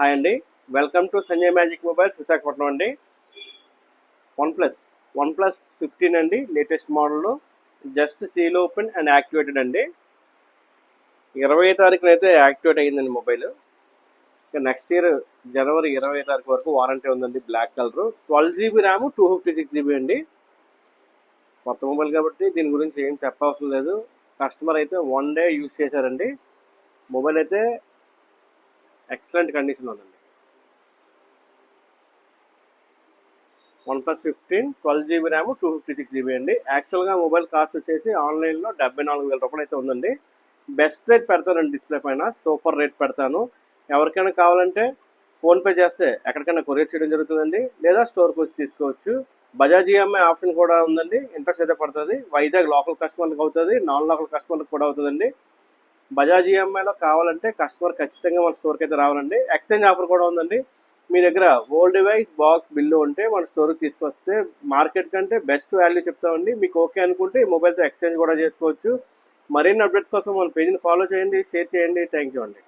Hi అండి, welcome to Sanjay magic mobiles Visakhapatnam అండి. One plus 15 అండి, లేటెస్ట్ మోడల్లో just seal open and activated అండి. 20 తారీఖున అయితే యాక్టివేట్ అయ్యిందండి మొబైల్. ఇక నెక్స్ట్ ఇయర్ జనవరి 20 తారీఖు వరకు వారంటీ ఉందండి. Black colour, 12 GB RAM, 256 GB అండి. కొత్త మొబైల్ కాబట్టి దీని గురించి ఏం చెప్పవసరం లేదు. కస్టమర్ అయితే 1 డే యూజ్ చేశారండి. మొబైల్ అయితే ఎక్సలెంట్ కండిషన్ ఉందండి. One plus 15, 12 GB RAM, 256 GB అండి. యాక్చువల్గా మొబైల్ కాస్ట్ వచ్చేసి ఆన్లైన్లో 74,000 రూపాయలు అయితే ఉందండి. బెస్ట్ రేట్ పెడతానండి, డిస్ప్లే పైన సూపర్ రేట్ పెడతాను. ఎవరికైనా కావాలంటే ఫోన్పే చేస్తే ఎక్కడికైనా కొరియర్ చేయడం జరుగుతుందండి, లేదా స్టోర్కి వచ్చి తీసుకోవచ్చు. బజాజ్ ఈఎంఐ ఆప్షన్ కూడా ఉందండి. ఇంట్రెస్ట్ అయితే పడుతుంది. వైజాగ్ లోకల్ కస్టమర్లకు అవుతుంది, నాన్ లోకల్ కస్టమర్లకు కూడా అవుతుందండి. బజాజ్ ఈఎంఐలో కావాలంటే కస్టమర్ ఖచ్చితంగా మన స్టోర్కి అయితే రావాలండి. ఎక్స్చేంజ్ ఆఫర్ కూడా ఉందండి. మీ దగ్గర ఓల్డ్ డివైస్ బాక్స్ బిల్లు ఉంటే మన స్టోర్కి తీసుకొస్తే మార్కెట్ కంటే బెస్ట్ వాల్యూ చెప్తామండి. మీకు ఓకే అనుకుంటే ఈ మొబైల్తో ఎక్స్చేంజ్ కూడా చేసుకోవచ్చు. మరిన్ని అప్డేట్స్ కోసం మన పేజ్ని ఫాలో చేయండి, షేర్ చేయండి. థ్యాంక్ యూ అండి.